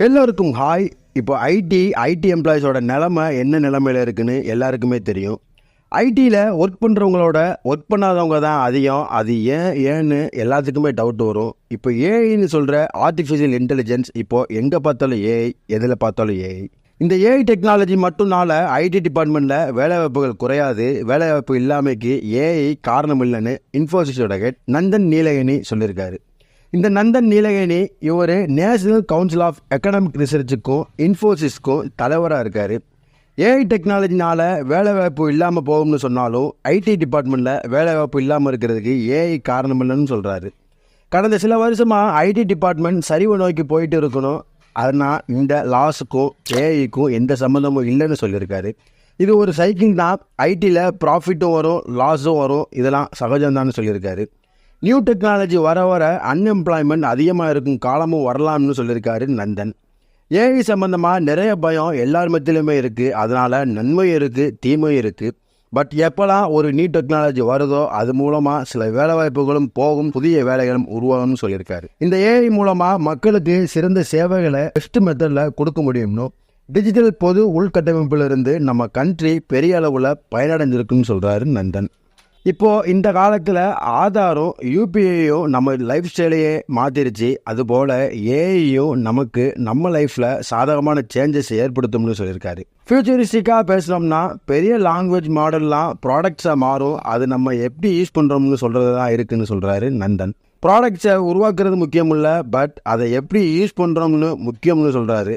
எல்லோருக்கும் ஹாய். இப்போ ஐடி எம்ப்ளாயிஸோட நிலைமை என்ன நிலைமையில் இருக்குன்னு எல்லாருக்குமே தெரியும். ஐடியில் ஒர்க் பண்ணுறவங்களோட ஒர்க் பண்ணாதவங்க தான் அதிகம். அது ஏன்னு எல்லாத்துக்குமே டவுட் வரும். இப்போ ஏஐன்னு சொல்கிற ஆர்டிஃபிஷியல் இன்டெலிஜென்ஸ் இப்போது எங்கே பார்த்தாலும் ஏஐ, எதில் பார்த்தாலும் ஏஐ. இந்த ஏஐ டெக்னாலஜி மட்டும்னால ஐடி டிபார்ட்மெண்ட்டில் வேலைவாய்ப்புகள் குறையாது. வேலைவாய்ப்பு இல்லாமைக்கு ஏஐ காரணம் இல்லைன்னு இன்ஃபோசிஸோட ஹெட் நந்தன் நீலகேனி சொல்லியிருக்காரு. இந்த நந்தன் நீலகேனி இவர் நேஷனல் கவுன்சில் ஆஃப் எக்கனாமிக் ரிசர்ச்சுக்கும் இன்ஃபோசிஸ்க்கும் தலைவராக இருக்கார். ஏஐ டெக்னாலஜினால் வேலைவாய்ப்பு இல்லாமல் போகும்னு சொன்னாலும் ஐடி டிபார்ட்மெண்ட்டில் வேலைவாய்ப்பு இல்லாமல் இருக்கிறதுக்கு ஏஐ காரணம் இல்லைன்னு சொல்கிறாரு. கடந்த சில வருஷமாக ஐடி டிபார்ட்மெண்ட் சரிவு நோக்கி போயிட்டு இருக்கணும். அதனால் இந்த லாஸுக்கும் ஏஐக்கும் எந்த சம்மந்தமும் இல்லைன்னு சொல்லியிருக்காரு. இது ஒரு சைக்கிள் தான். ஐடியில் ப்ராஃபிட்டும் வரும், லாஸும் வரும். இதெல்லாம் சகஜம்தான்னு சொல்லியிருக்காரு. நியூ டெக்னாலஜி வர வர அன்எம்ப்ளாய்மெண்ட் அதிகமாக இருக்கும் காலமும் வரலாம்னு சொல்லியிருக்காரு நந்தன். ஏஐ சம்மந்தமாக நிறைய பயம் எல்லார் மத்தியிலுமே இருக்குது. அதனால் நன்மையும் இருக்குது, தீமையும் இருக்குது. பட் எப்போல்லாம் ஒரு நியூ டெக்னாலஜி வருதோ அது மூலமாக சில வேலைவாய்ப்புகளும் போகும், புதிய வேலைகளும் உருவாகும்னு சொல்லியிருக்காரு. இந்த ஏஐ மூலமாக மக்களுக்கு சிறந்த சேவைகளை பெஸ்ட் மெத்தடில் கொடுக்க முடியும்னு டிஜிட்டல் பொது உள்கட்டமைப்பிலிருந்து நம்ம கண்ட்ரி பெரிய அளவில் பயனடைஞ்சிருக்குன்னு சொல்கிறாரு நந்தன். இப்போது இந்த காலத்தில் ஆதாரும் யூபிஐயும் நம்ம லைஃப் ஸ்டைலையே மாற்றிருச்சு. அதுபோல் ஏஐயும் நமக்கு நம்ம லைஃப்பில் சாதகமான சேஞ்சஸ் ஏற்படுத்தும்னு சொல்லியிருக்காரு. ஃபியூச்சரிஸ்டிக்காக பேசுனோம்னா பெரிய லாங்குவேஜ் மாடல்லாம் ப்ராடக்ட்ஸாக மாறும். அது நம்ம எப்படி யூஸ் பண்ணுறோம்னு சொல்கிறது தான் இருக்குதுன்னு சொல்கிறாரு நந்தன். ப்ராடக்ட்ஸை உருவாக்குறது முக்கியம் இல்லை, பட் அதை எப்படி யூஸ் பண்ணுறோம்னு முக்கியம்னு சொல்கிறாரு.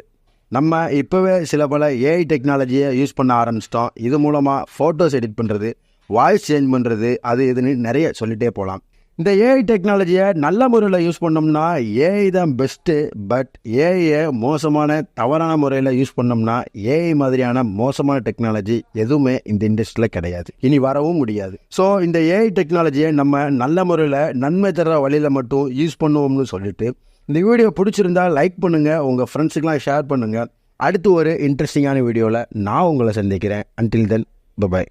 நம்ம இப்போவே சில பல ஏஐ டெக்னாலஜியை யூஸ் பண்ண ஆரம்பிச்சிட்டோம். இது மூலமாக ஃபோட்டோஸ் எடிட் பண்ணுறது, வாய்ஸ் சேஞ்ச் பண்ணுறது, அது இதுன்னு நிறைய சொல்லிகிட்டே போகலாம். இந்த ஏஐ டெக்னாலஜியை நல்ல முறையில் யூஸ் பண்ணோம்னா ஏஐ தான் பெஸ்ட்டு. பட் ஏஐயை மோசமான தவறான முறையில் யூஸ் பண்ணோம்னா ஏஐ மாதிரியான மோசமான டெக்னாலஜி எதுவுமே இந்த இண்டஸ்ட்ரியில் கிடையாது, இனி வரவும் முடியாது. ஸோ இந்த ஏஐ டெக்னாலஜியை நம்ம நல்ல முறையில் நன்மை தர வழியில் மட்டும் யூஸ் பண்ணுவோம்னு சொல்லிட்டு இந்த வீடியோ பிடிச்சிருந்தால் லைக் பண்ணுங்கள், உங்கள் ஃப்ரெண்ட்ஸுக்கெலாம் ஷேர் பண்ணுங்கள். அடுத்து ஒரு இன்ட்ரெஸ்டிங்கான வீடியோவில் நான் உங்களை சந்திக்கிறேன். Until then, by.